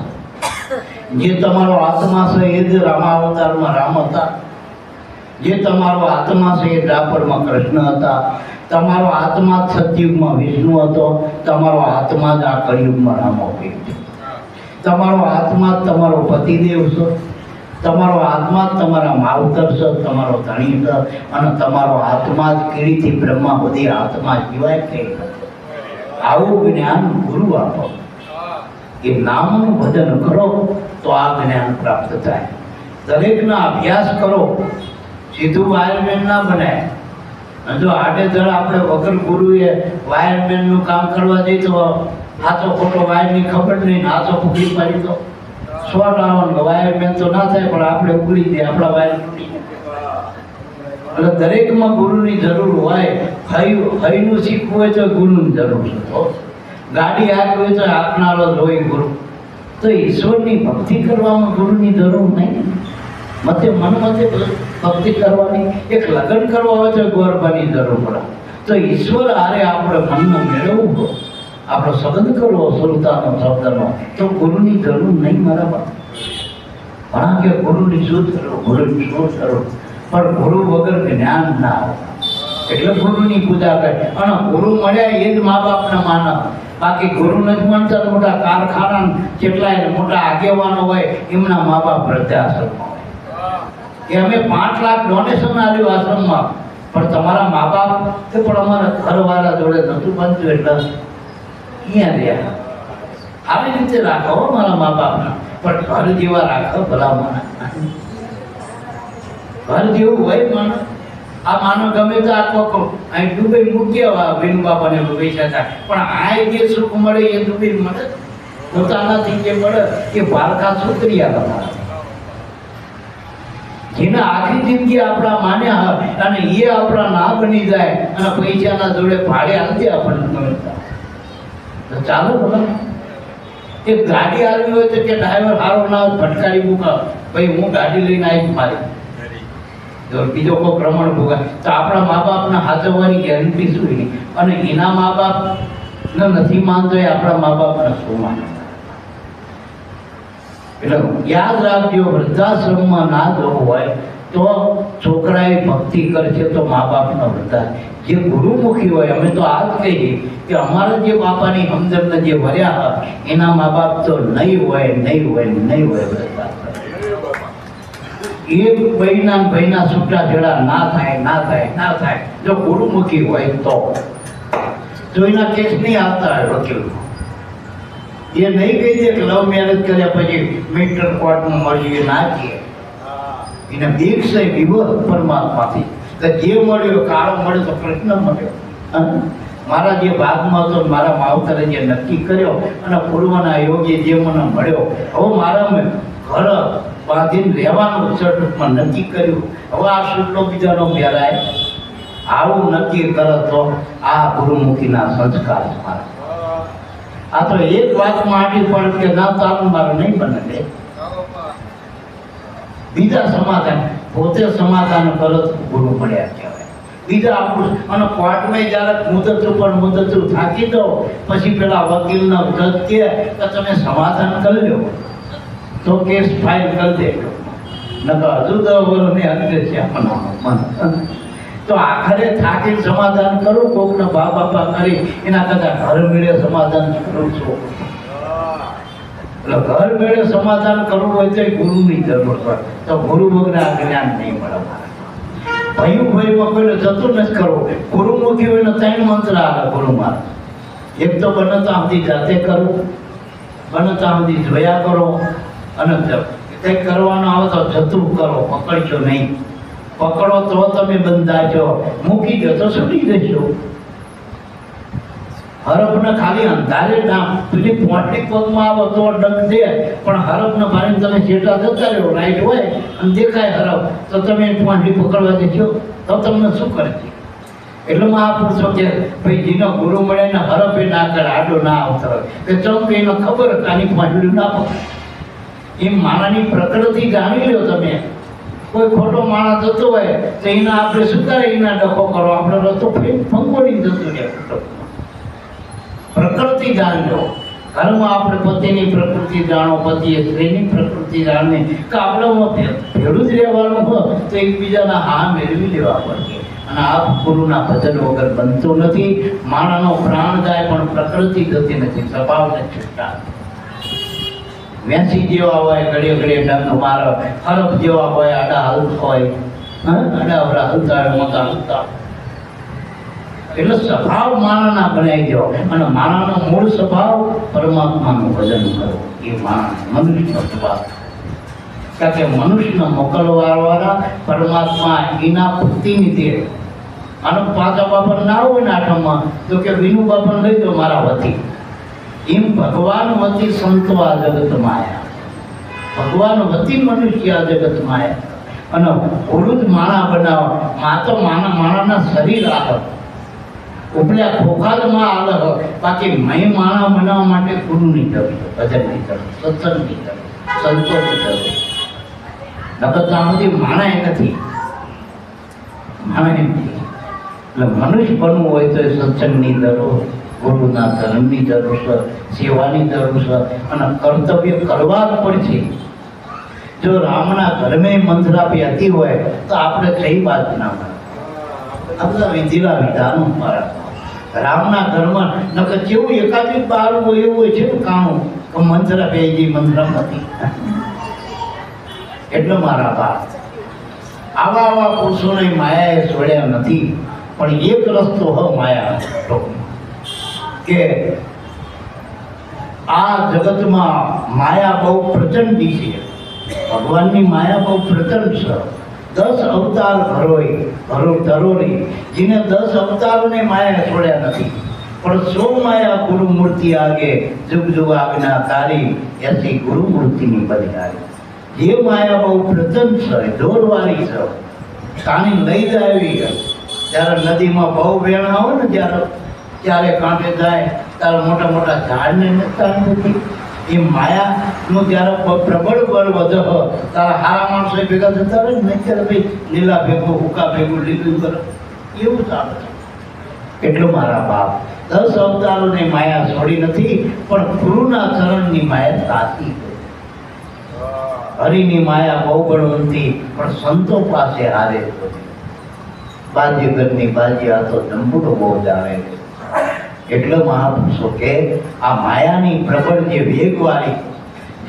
છે જે તમારો આત્મા છે એ જ રામા અવતારમાં રામ હતા જે તમારો આત્મા છે એ દ્વાપરમાં કૃષ્ણ હતા તમારો આત્મા સતયુગમાં વિષ્ણુ હતો તમારો આત્મા જ આ કળિયુગમાં રામ છે તમારો આત્મા જ તમારો પતિદેવ છે તમારો આત્મા જ તમારા માવતર છે તમારો ધણી છે અને તમારો આત્મા જ કીડીથી બ્રહ્મા સુધી આત્મા સિવાય કે આવું જ્ઞાન ગુરુ આપો એ નામનું ભજન કરો તો આ જ્ઞાન પ્રાપ્ત થાય દરેકના અભ્યાસ કરો સીધું આયુર્વેદ ના બનાય અને જો આડેધડ આપણે વગર ગુરુએ વાયરમેનનું કામ કરવા જઈએ તો હાથો ખોટો વાયરની ખબર નહીં, હાથો ફૂટી પાડી તો શોર્ટ આવવાનું, વાયરમેન તો ના થાય પણ આપણે ઉગડી દઈએ, આપણા વાયર તૂટી જાય. એટલે દરેકમાં ગુરુની જરૂર હોય. હઈનું શીખવું હોય તો ગુરુની જરૂર છે. ગાડી હાંકવી હોય તો હાંકનારો જ હોય ગુરુ. તો ઈશ્વરની ભક્તિ કરવામાં ગુરુની જરૂર નહીં. મતે ભક્તિ કરવાની, એક લગ્ન કરવા હોય તો ગોરબાની જરૂર પડે. તો ઈશ્વર હારે આપણે મનને મેળવવું હોય, આપણો સંબંધ કરવો સુરતાનો શબ્દનો, તો ગુરુની જરૂર નહીં. મારા બાપ ઘણા કે ગુરુની શું કરો, ગુરુની શું કરો, પણ ગુરુ વગર જ્ઞાન ના આવે. એટલે ગુરુની પૂજા કરે. અને ગુરુ મળ્યા એ જ મા બાપને માને. બાકી ગુરુ નથી માનતા. મોટા કારખાના કેટલાય મોટા આગેવાનો હોય એમના મા બાપ વૃદ્ધાશ્રમમાં હોય કે અમે 5 લાખ ડોનેશન આપ્યું આશ્રમમાં, પણ તમારા મા બાપ કે પણ અમારા ઘરવાળા જોડે નતું બનતું એટલે અહીંયા રહ્યા. આવી રીતે રાખો મારા મા બાપના, પણ ઘર જેવા રાખો ભલા માણસ. ઘર જેવું હોય માણસ. આ માનો ગમે તો આ અહીં દુબઈ મૂક્યા વિનુ બાપાને પૈસા થાય, પણ આ જે સુખ મળે એ દુબઈ મળે પોતાનાથી જે મળે એ ભારકા સુતરિયા તમારા, જેને આખી જિંદગી આપણા માન્યા હોય અને એ આપણા ના બની જાય અને પૈસાના જોડે ભાડે આવતી આપણને મળતા તો ચાલો ભલા. એક ગાડી આવી હોય તો કે ડ્રાઈવર સારો ના ફટકારી મૂકા, ભાઈ હું ગાડી લઈને આવી મારી, જો બીજો કોઈ પ્રમાણ ભોગા તો આપણા મા બાપને હાચવવાની ગેરંટી શું? અને એના મા બાપ નથી માનતો એ આપણા મા બાપને શું માને? એટલે યાદ રાખજો, વૃદ્ધાશ્રમમાં ના જવું હોય તો છોકરાએ ભક્તિ કરશે તો મા બાપના વૃદ્ધા જે ગુરુમુખી હોય, અમે તો આ જ કહીએ કે અમારા જે બાપાની હમદર્દને જે વર્યા હોય એના મા બાપ તો નહીં હોય વૃદ્ધાશ્રમ. એ ભાઈના છૂટા છેડા ના થાય જો ગુરુમુખી હોય તો એના કેસ નહીં આવતા હોય વકીલ. એ નહીં કહી દે કે લવ મેરેજ કર્યા પછી મીટર કોર્ટમાં મળી ના કહે. એને દીક્ષ વિવર પરમાત્માથી કે જે મળ્યો કાળો મળ્યો તો કૃષ્ણ મળ્યો. મારા જે ભાગમાં હતો મારા માવતરે જે નક્કી કર્યો અને પૂર્વના યોગે જે મને મળ્યો, હવે મારા ઘર બાંધીને રહેવાનું સટમાં નક્કી કર્યું. હવે આ સુટલો બીજાનો ફેરાય આવું નક્કી કરે તો આ ગુરુમુખીના સંસ્કાર છે મારા. આ તો એક વાત માંડી પણ કે ના તારું મારું નહીં બને લે. બીજા સમાધાન પોતે સમાધાન કરો તો ગુરુ મળ્યા કહેવાય. બીજા આપણું અને કોર્ટમાં જ્યારે મુદત ઉપર થાકી દો પછી પેલા વકીલનો જજ કહે કે તમે સમાધાન કરી લો તો કેસ ફાઇલ કરી દેજો, નકર હજુ 10 વર્ષની અંતે છે આપણને. તો આખરે થાકી સમાધાન કરું કોકને બા બાપા કરી એના કરતા ઘર મેળે સમાધાન કરું છું. એટલે ઘર મેળે સમાધાન કરવું હોય તો ગુરુની જરૂર પડે. તો ગુરુ વગર આ જ્ઞાન નહીં મળે. ભાઈમાં કોઈને જતું નથી કરવું. ગુરુમુખી હોય ને 3 મંત્ર આવે ગુરુમાં. એક તો બને ત્યાં સુધી જાતે કરવું, બને ત્યાં સુધી જોયા કરો, અને કંઈક કરવાનું આવે તો જતું કરો, પકડજો નહીં. પકડો તો તમે બંધાજો, મૂકી દો તો છૂટી જશો. હરફને ખાલી અંધારે ના પેલી પોટલી પગમાં આવો તો ડગ દે, પણ હરફને મારીને તમે છેટા જતા રહ્યો લાઈટ હોય અને દેખાય હરફ તો તમે પોટલી પકડવા દેશો તો તમને શું કરે છે? એટલે મહાપુરુષો કે ભાઈ જેનો ગુરુ મળે ને હરફે ના કરે, આડો ના આવતો કે ચમ એને ખબર આની પોટલી ના પકડે. એમ માણાની પ્રકૃતિ જાણી લો તમે. કોઈ ખોટો માણસ જતો હોય તો એના આપણે શું કરે, એના ડખો કરો, આપણે રસ્તો ફંગોળી જતું રહે. પ્રકૃતિ જાણજો. ઘરમાં આપણે પતિની પ્રકૃતિ જાણો, પતિએ સ્ત્રીની પ્રકૃતિ જાણવી કે આપણે ભેળું જ રહેવાનું હોય તો એકબીજાના હા મેળવી લેવા પડશે. અને આ ગુરુના ભજન વગર બનતું નથી. માણસનો પ્રાણ જાય પણ પ્રકૃતિ જતી નથી, સ્વભાવને છૂટા. વેસી જેવા હોય ઘડીએ ડંગ મારો, હરફ જેવા હોય આડા હલતા હોય, આડા અવરા હલતા હોય, મોટા હલતા. એટલે સ્વભાવ માણસના બનાવી દો અને માણસનો મૂળ સ્વભાવ પરમાત્માનું ભજન કરો. એ માણસ મનુષ્યનો સ્વભાવ. કારણ કે મનુષ્યનો મોકલવાવાળા પરમાત્મા એના પ્રતિનિધિ આનો પાછા બાપા ના હોય ને આઠમમાં તો કે વિનુ બાપા લઈ દો મારા વતી. એમ ભગવાન વતી સંતો આ જગત માયા, ભગવાન વતી મનુષ્ય આ જગત માયા. અને ઓલું જ માણા બનાવો, માં તો માણાના શરીર આલે, ઉપલા ખોખાદમાં આલે, બાકી મય માણા બનાવવા માટે ગુરુની જરૂર, ભજનની જરૂર, સત્સંગની જરૂર, સંતોની જરૂર. નકર તો આમાંથી માણા નથી, માણા નથી. એટલે મનુષ્ય બનવું હોય તો સત્સંગની જરૂર, ગુરુના ધર્મની જરૂર છે, સેવાની જરૂર છે, અને કર્તવ્ય કરવા જ પડશે. જો રામના ઘરમે મંત્રાપી હતી હોય તો આપણે કઈ વાત ના મળે. આ બધા વિધિલા વિધાનો મારા રામના ઘરમાં નકર જેવું એકાદિક બારું હોય એવું હોય છે ને કાણું કે મંત્રાપી આવી ગઈ, મંત્રાપતિ. એટલે મારા બાપ આવા પુરુષોને માયાએ છોડ્યા નથી. પણ એક રસ્તો હ માયા કે આ જગતમાં માયા બહુ પ્રચંડી છે. ભગવાનની માયા બહુ પ્રચંડ છે. 10 અવતાર ધરોરી જેને 10 અવતારોને માયા છોડ્યા નથી. પણ સો માયા ગુરુ મૂર્તિ આગે જુગ જુગ આજ્ઞાકારી, એસી ગુરુ મૂર્તિની બલિહારી. જે માયા બહુ પ્રચંડ છે, જોરવાળી છે, તાણી લઈ જાય. જ્યારે નદીમાં બહુ વેણ આવે ને ત્યારે કાંઠે જાય ત્યારે મોટા મોટા ઝાડને નુકસાન નથી. એ માયાનું જ્યારે પ્રબળ બળ વધે ત્યારે હારા માણસો ભેગા થતા રહે ને, ત્યારે ભાઈ લીલા ભેગું હુકા ભેગું લીલું કરે એવું ચાલે છે. એટલું મારા બાપ 10 અવતારોની માયા છોડી નથી, પણ ગુરુના ચરણની માયા સાચી છે. હરિની માયા બહુ બળવંતી, પણ સંતો પાસે હારે છે. બાજીગરની બાજી આ તો જંબુડો બહુ જાણે છે. એટલે મહાપુરુષો કે આ માયાની પ્રબળ જે વેગવાળી,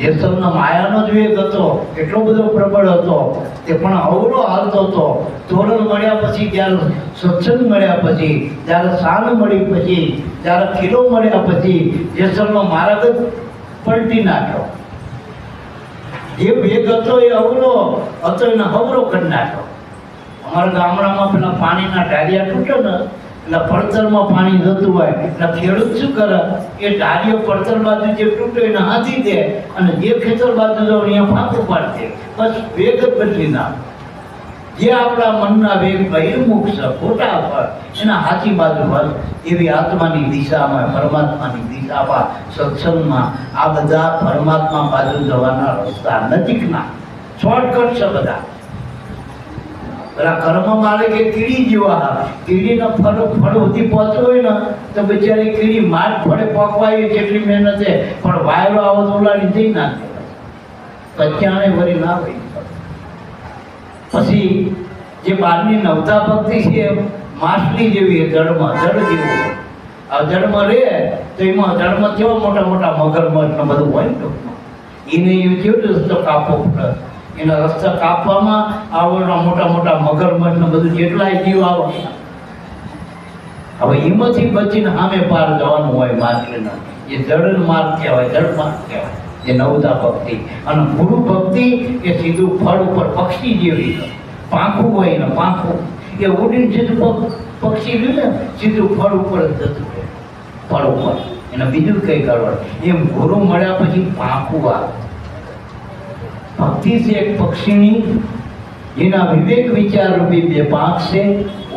જેસલનો માયાનો જ વેગ હતો, એટલો બધો પ્રબળ હતો તે પણ અવળો હાલતો હતો. તોરણ મળ્યા પછી, જ્યારે સત્સંગ મળ્યા પછી, જ્યારે સાન મળી પછી, જ્યારે કિલો મળ્યા પછી જેસલનો માર્ગ જ પલટી નાખ્યો. જે વેગ હતો એ અવળો હતો, એને હવળો કરી નાખ્યો. અમારા ગામડામાં પેલા પાણીના ઢારિયા તૂટે ને એટલે પડતરમાં પાણી જતું હોય એટલે ખેડૂત શું કરે, એ ઢારિયો પડતર બાજુ જે તૂટે એને હાથી દે અને જે ખેતર બાજુ જાવ અહીંયા ફાંકું પાડી દે. બસ વેગ જ બદલી ના. જે આપણા મનના વેગ બહિર્મુખ છે, ખોટા પર એના હાથી બાજુ હોય એવી આત્માની દિશામાં, પરમાત્માની દિશામાં, સત્સંગમાં આ બધા પરમાત્મા બાજુ જવાના રસ્તા નજીકના શોર્ટકટ છે બધા. પેલા કર્મ મારે કે કીડી જેવા, કીડીના ફળ સુધી પહોંચવું હોય ને તો બિચારી કીડી માર ફળે પકવાય જેટલી મહેનત છે, પણ વાયરો આવો તો ઓલાની જઈ નાખે, કચ્યાણે વળી ના હોય. પછી જે બહારની નવતા ભક્તિ છે માછલી જેવી, જળમાં જળ જેવું. આ જળમાં રહે તો એમાં જળમાં કેવા મોટા મોટા મગરમચ્છ ને બધું હોય ને, એને એવું કેવું રસ્તો કાપવો પડે. એના રસ્તા કાપવામાં આવડના મોટા મોટા મગરમચ્છ ને બધું જેટલાય જીવ આવે. હવે એમાંથી બચીને સામે પાર જવાનું હોય માછલીના, એ જળ માર્ગ કહેવાય, જળ માર્ગ કહેવાય, એ નવતા ભક્તિ. અને ગુરુ ભક્તિ એ સીધું ફળ ઉપર પક્ષી જેવી, પાંખું હોય ને પાંખું એ ઉડીને સીધું પક્ષી રહ્યું ને સીધું ફળ ઉપર જ જતું રહે, ફળ ઉપર. એને બીજું કઈ કરવાનું. એમ ગુરુ મળ્યા પછી પાંખું આવે. ભક્તિ છે એક પક્ષીની, જેના વિવેક વિચાર રૂપી 2 પાંખ છે,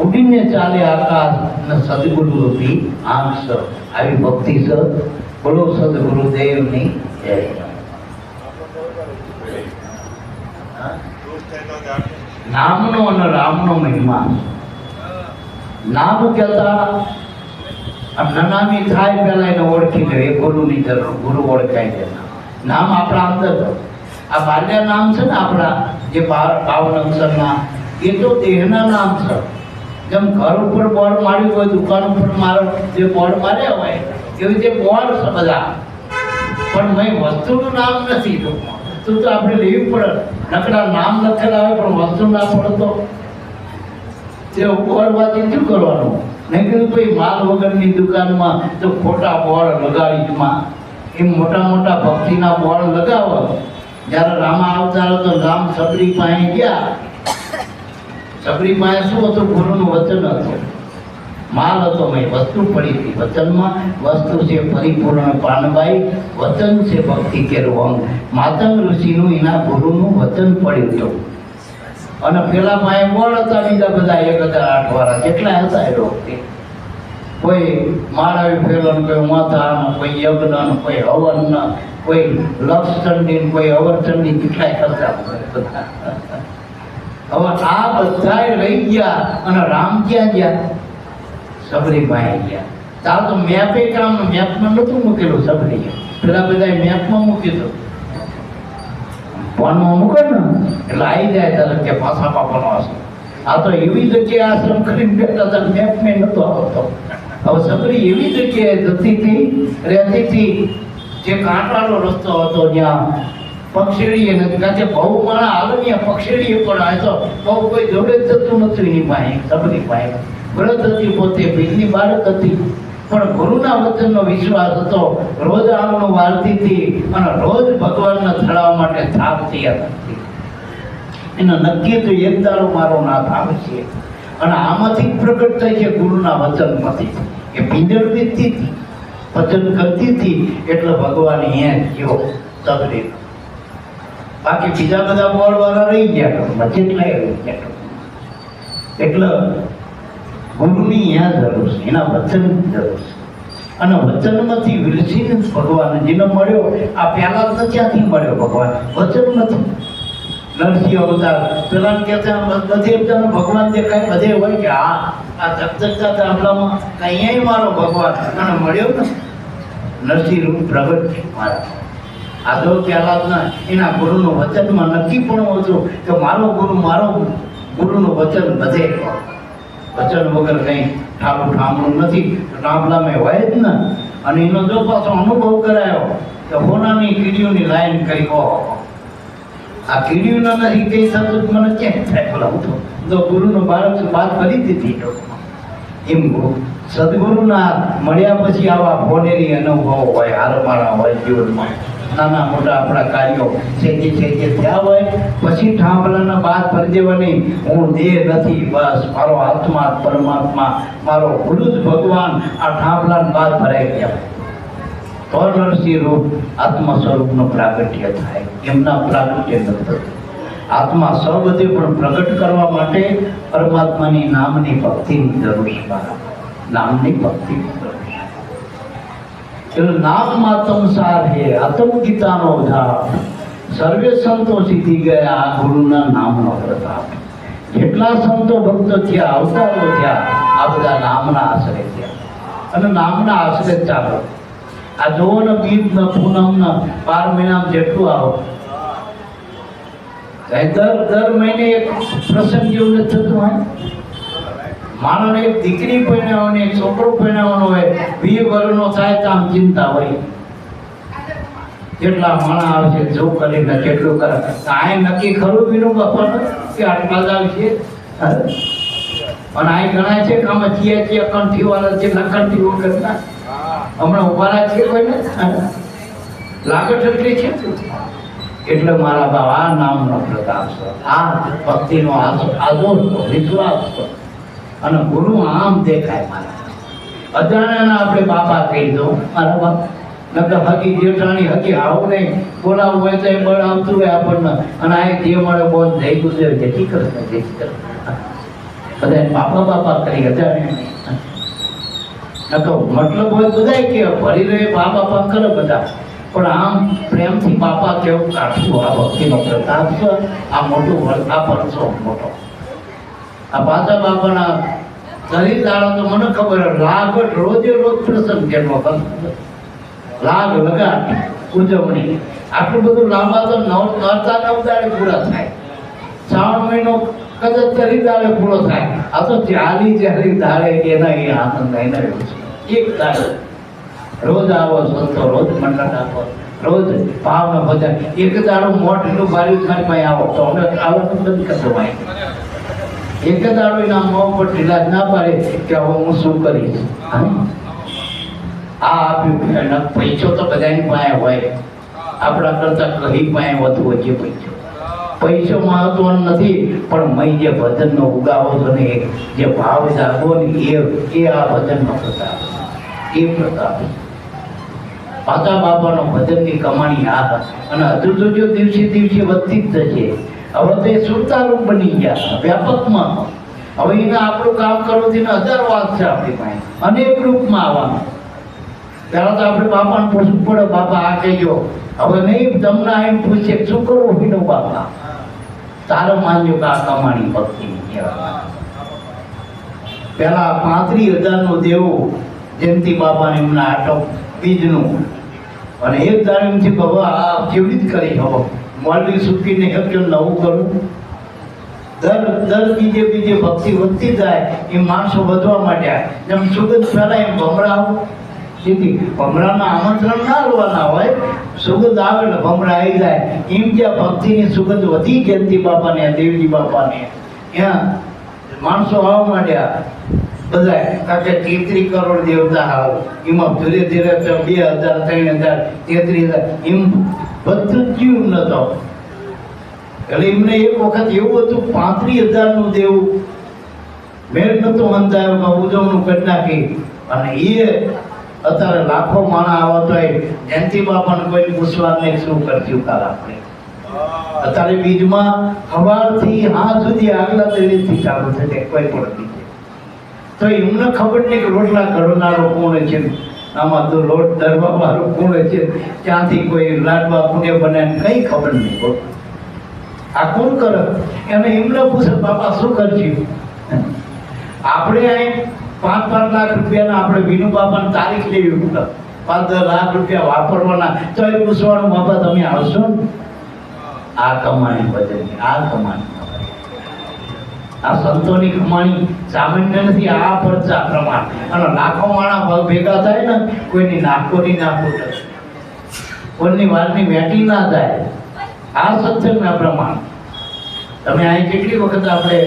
ઉડીને ચાલે આકાશ અને સદગુરુ રૂપી આંખ છે. આવી ભક્તિ છે. બોલો સદગુરુદેવની જય. નામનો અને રામનો મહિમા. નામ કહેતા નનામી થાય પહેલા એને ઓળખી લે, એ ગુરુની જરૂર, ગુરુ ઓળખાય છે. નામ આપણા અંદર, આ બાલ્ય નામ છે ને આપણા જે 52 અક્ષરના, એ તો દેહના નામ છે. જેમ ઘર ઉપર બોર્ડ માર્યું હોય, દુકાન ઉપર મારો જે બોર્ડ માર્યા હોય એવી રીતે બોર્ડ છે બધા, પણ મેં વસ્તુનું નામ નથી. વસ્તુ તો આપણે લેવી પડે, નકરા નામ લખેલા હોય પણ વસ્તુ ના પડે તો તે બોર્ડમાંથી શું કરવાનું? મેં કીધું ભાઈ માલ વગરની દુકાનમાં તો ખોટા બોર્ડ લગાડીમાં, એમ મોટા મોટા ભક્તિના બોર્ડ લગાવો. જ્યારે રામા અવતાર હતો, રામ સબરી પાસે ગયા, સબરી પાસે શું હતું? ગુરુનું વચન હતું, માલ હતો, મેં વસ્તુ પડી હતી. વચનમાં વસ્તુ છે પરિપૂર્ણ પાનબાઈ, વચન છે ભક્તિ કેરું અંગ. માતંગ ઋષિનું એના ગુરુનું વચન પડ્યું હતું. અને પેલા પાસે બોલ હતા, બીજા બધા 1008 વાળા જેટલા હતા એ વખતે. કોઈ માળાવી ફેરવન, કોઈ માથા, કોઈ યજ્ઞ, કોઈ હવન, કોઈ લક્ષચંડી, કોઈ અવરચંડી, કેટલાય કરતા બધા. હવે આ બધા રહી ગયા અને રામ ક્યાં ગયા? સબરી પાસે ગયા. તાર તો મેપે કામ, મેપમાં નતું મૂકેલું સબરી, પેલા બધા મેપમાં મૂકી દો, ફોનમાં મૂકે ને એટલે આવી જાય તરત કે પાછા પાપાનો આશ્રમ. આ તો એવી જગ્યાએ આશ્રમ કરીને બેઠા હતા, મેપ મેં નતો આવતો. હવે સબરી એવી જગ્યાએ જતી હતી, રહેતી હતી, જે કાંટાળો રસ્તો હતો, જ્યાં પક્ષેડીએ નથી, કારણ કે બહુ માણા આલમિયા પક્ષેડીએ પણ આ તો બહુ કોઈ જોડે જ જતું નતું એની પાસે. સબરી પાસે વ્રત હતી, પોતે ભીલની બાળક હતી, પણ ગુરુના વચનનો વિશ્વાસ હતો. રોજ આંગણું વાળતી હતી અને રોજ ભગવાનને થડાવવા માટે થાપતી હતી. એને નક્કી તો એક દાડો મારો નાથ આવશે. અને આમાંથી પ્રગટ થાય છે ગુરુના વચનમાંથી. એ પિંજર વીતતી હતી, ભજન કરતી હતી, એટલે ભગવાન અહીંયા ગયો સબરી. બાકી બીજા બધા બોલ વાળા રહી ગયા, જેટલા રહી ગયા. એટલે ગુરુની અહીંયા જરૂર છે, એના વચનની જરૂર છે. અને વચનમાંથી વિરસીને ભગવાન જેને મળ્યો, આ પહેલા તો ક્યાંથી મળ્યો ભગવાન? વચનમાંથી. નરસિંહ અવતાર પેલા કહેતા બધે ભગવાન દેખાય, બધે હોય કે આ ધગધગતા તાંબલામાં અહીંયા મારો ભગવાન અને મળ્યો ને નરસિંહ રૂપ પ્રગટ છે મારા. આ તો પહેલા ના એના ગુરુનું વચનમાં નક્કી પણ હતું કે મારો ગુરુનું વચન બધે. વચન વગર કંઈ ઠામું ઠામણું નથી, ઠામલામાં હોય જ ને. અને એનો જો પાછો અનુભવ કરાયો કે હોનાની કીડીઓની લાઈન કરી, આ કીડીઓના નથી કઈ થતું મને ક્યાં થાય? બોલા હું તો ગુરુનો બાળક વાત કરી દીધી. એમ સદગુરુના મળ્યા પછી આવા ભોનેરી અનુભવ હોય, હારમાળા હોય જીવનમાં, નાના મોટા આપણા કાર્યો સેજે થયા હોય, પછી ઠાંભલાના બાદ ફરી દેવાની. હું દેહ નથી, બસ મારો આત્મા પરમાત્મા, મારો ગુરુ જ ભગવાન. આ ઠાંભલાના બાદ ભરાઈ ગયા તો નરસિંહ રૂપ આત્મા સ્વરૂપનું પ્રાગટ્ય થાય. એમના પ્રાગટ્ય નથી. આત્મા સબધે પણ પ્રગટ કરવા માટે પરમાત્માની નામની ભક્તિની જરૂર છે. નામની ભક્તિની જરૂર છે. એટલે નામ માતમ સાર હે આત્મ ગીતાનો ઉધાર. સર્વે સંતો સીધી ગયા આ ગુરુના નામનો પ્રતાપ. જેટલા સંતો ભક્તો થયા, અવતારો થયા, આ બધા નામના આશ્રય થયા અને નામના આશ્રય ચાલો. આ જોવો ને બીજ ને પૂનમ ને 12 મહિનામાં જેટલું આવો, દર મહિને એક પ્રસંગ જેવું થતું હોય. માણસને એક દીકરી પહેણાવવાની, એક છોકરો પહેણાવવાનો હોય, 20 વર્ષનો થાય તો આમ ચિંતા હોય કેટલા માણા આવશે, જો કરીને કેટલું કરે. આ નક્કી ખરું બીનું બાપાનું કે આટલા જ આવશે. અને આ ગણાય છે કે આમાં ચિયા કંઠી વાળા છે, કંઠી વગરના હમણાં ઉભા છે કોઈને લાગત એટલી છે. એટલે મારા બાપ આ નામનો પ્રતાપ છે, આ ભક્તિનો આદોર વિશ્વાસ છે. અને ગુરુ આમ દેખાય મારા અજાણ્યાના આપણે બાપા કહી દો મારા બાપ. નકર હકી જેઠાણી હકી આવું નહીં, બોલાવવું હોય તો એ બળ આવતું હોય આપણને. અને આ જે મળે બોલ જય ગુરુદેવ જેથી કરે જેથી કરે બધા બાપા બાપા કરી અજાણ્યા. નકર મતલબ હોય બધા કે ભરી રહે બા બાપા કરે બધા, પણ આમ પ્રેમથી બાપા કેવું કાઢવું. આ ભક્તિનો પ્રતાપ છે. આ મોટું આ પરસો મોટો. આ પાછા બાપાના શરીર દાડા તો મને ખબર લાગટ રોજે રોજ પ્રસંગ કેટલો લાગ લગાટ ઉજવણી. આટલું બધું લાંબા તો નવતા 9 દાડે પૂરા થાય. શ્રાવણ મહિનો કદાચ તરી દાડે પૂરો થાય. આ તો ચાલી દાડે એના એ આનંદ એના એવું છે. એક દાડે રોજ આવો સંતો, રોજ મંડળ આપો, રોજ ભાવના ભજન. એક દાડો મોટ એટલું ભારી મારી પાસે આવો તો અમે આવવાનું બંધ કરતો ભાઈ. એક દાડો એના મોં પર ઢીલા ના પાડે કે હવે હું શું કરીશ. આ આપ્યું પૈસો તો બધાની પાસે હોય, આપણા કરતા કઈ પાસે વધુ હોય છે પૈસો. પૈસો મહત્વનો નથી, પણ મય જે ભજનનો ઉગાવો છો ને જે ભાવ જાગો ને એ આ ભજનનો પ્રતાપ, એ પ્રતાપ. પાતા બાપાનો ભજનની કમાણી આ, અને હજુ તો જો દિવસે દિવસે વધતી જ જશે. હવે તો એ સુરતારૂપ બની ગયા વ્યાપકમાં. હવે એને આપણું કામ કરવું છે ને 1000 વાત છે આપણી પાસે, અનેક રૂપમાં આવવાનું. ત્યારે તો આપણે બાપાને પૂછવું પડે, બાપા આ કહેજો. હવે નહીં તમને એમ પૂછે શું કરવું વિનો બાપા, તારે માનજો કે આ કમાણી ભક્તિની કહેવાય. પેલા 35,000 નું દેવું જયંતિ બાપાને એમના આટો બીજનું, અને એક દાડે એમથી બાબા આ કેવી રીતે કરી હવે મોલવી સૂકીને શક્યો નવું કરું. દર બીજે ભક્તિ વધતી જાય, એ માણસો વધવા માંડ્યા. જેમ સુગંધ ફેલાય એમ ભમરા, જેથી ભમરાના આમંત્રણ ના લેવાના હોય, સુગંધ આવે ને ભમરા આવી જાય. એમ જ્યાં ભક્તિની સુગંધ વધી જયંતિ બાપાને દેવજી બાપાને, ત્યાં માણસો આવવા માંડ્યા બધા. કારણ કે 33 કરોડ દેવતા હાવ, એમાં ધીરે ધીરે 2,000 3,000 33,000 એમ બધું જ જીવ નતો. એટલે એમને એક વખત એવું હતું 35,000 નું દેવું મેળ નતો મંદાયો, ઉજવણું કરી નાખી. અને એ અત્યારે લાખો માણા આવતો હોય, જયંતિ બાપાને કોઈ પૂછવા નહીં શું કરશું કાલ આપણે. અત્યારે બીજમાં સવારથી હાથ સુધી આગલા તેડીથી ચાલુ છે કોઈ પણ બીજે. તો એમને ખબર નહીં કે રોટલા ઘડનારો કોણ છે, આમાં તો લોટ દરવા વાળો કોણ છે, ત્યાંથી કોઈ લાડવા પુણે બને કઈ ખબર નહીં. આ કોણ કરે એને એમને પૂછે બાપા શું કરશું. આપણે અહીં 5-5 લાખ રૂપિયાના આપણે વિનુ બાપાની તારીખ લેવી પડે, 5-10 લાખ રૂપિયા વાપરવાના, તો એ પૂછવાનું બાપા તમે આવશો ને. આ કમાણી બદલની, આ કમાણી, આ સંતોની કમાણી સામાન્ય નથી. આ પરચા પ્રમાણ અને લાખો માણા ભેગા થાય ને, કોઈની નાકોની ના ફૂટે, કોઈની વારની વેટી ના થાય. આ સત્સંગના પ્રમાણ. તમે અહીં કેટલી વખત આપણે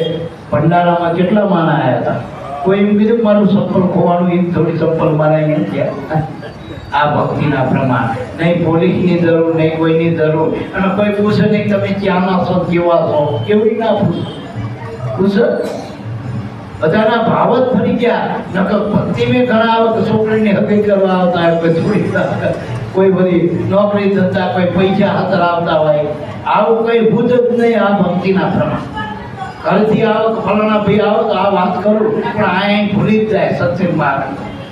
ભંડારામાં કેટલા માણા આવ્યા હતા, કોઈ એમ કીધું મારું ચપ્પલ ખોવાનું, એમ થોડી ચપ્પલ મારા અહીંયા થયા. આ ભક્તિના પ્રમાણ. નહીં પોલીસની જરૂર, નહીં કોઈની જરૂર. અને કોઈ પૂછે નહીં તમે ક્યાંના છો, કેવા છો, કેવી ના પૂછો. પૂછો બધાના ભાવ જ ફરી ગયા. નકર ભક્તિ મેં ઘણા આવે કે છોકરીને હકીકત કરવા આવતા હોય, કોઈ છોડી, કોઈ બધી નોકરી ધંધા, કોઈ પૈસા હાથર આવતા હોય. આવું કઈ ભૂત જ નહીં આ ભક્તિના પ્રમાણ. ઘરથી આવો ફલાણા ભાઈ આવો તો આ વાત કરું, પણ આ અહીં ભૂલી જ જાય સત્સંગમાં.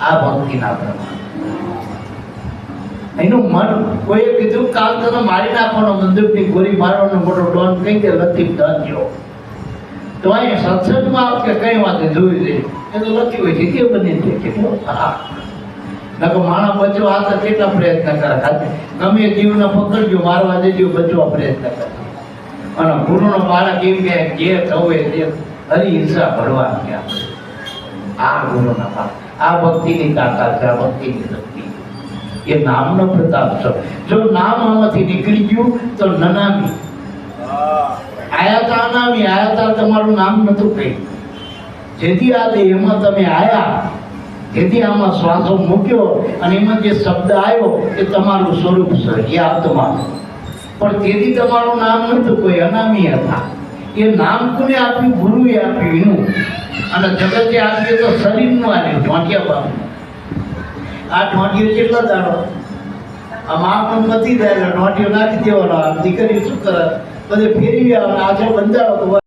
આ ભક્તિના પ્રમાણ. એનું મન કોઈએ કીધું કાલ તને મારી નાખવાનો, બંદૂકની ગોળી મારવાનો મોટો ડોન કહી દે લતીફ ધનજો. તો અહીંયા સત્સંગમાં આવ કે કઈ વાત જોઈ લે, એ તો લખ્યું હોય છે કે બની છે કેટલો. નકર માણસ બચવા હાથ કેટલા પ્રયત્ન કરે, ગમે જીવને પકડજો મારવા દેજો, બચવા પ્રયત્ન કરે. અને ગુરુનો બાળક એમ કે જે થવું એ હરી હિંસા ભરવા ગયા. આ ગુરુના બાળક, આ ભક્તિની તાકાત છે, આ ભક્તિની શક્તિ. એ નામનો પ્રતાપ છે. જો નામ આમાંથી નીકળી ગયું તો નનામી આયાતા, અનામી આયાતા, તમારું નામ નતું કઈ. જેથી આ દેહમાં તમે આયા, જેથી આમાં શ્વાસો મૂક્યો અને એમાં જે શબ્દ આવ્યો એ તમારું સ્વરૂપ છે, એ આત્મા. પણ તેથી તમારું નામ નતું, કોઈ અનામી હતા. એ નામ કોને આપ્યું? ગુરુએ આપ્યું એનું. અને જગતે આપ્યું તો શરીરનું આપ્યું, ઢોંટિયા બાપુ. આ ઢોંટિયો કેટલા દાડો આમ આપણને પતી જાય એટલે ઢોંટિયો નાખી દેવાનો. દીકરી શું કરે, બધે ફેરવી આવે, આજે બંધાવો.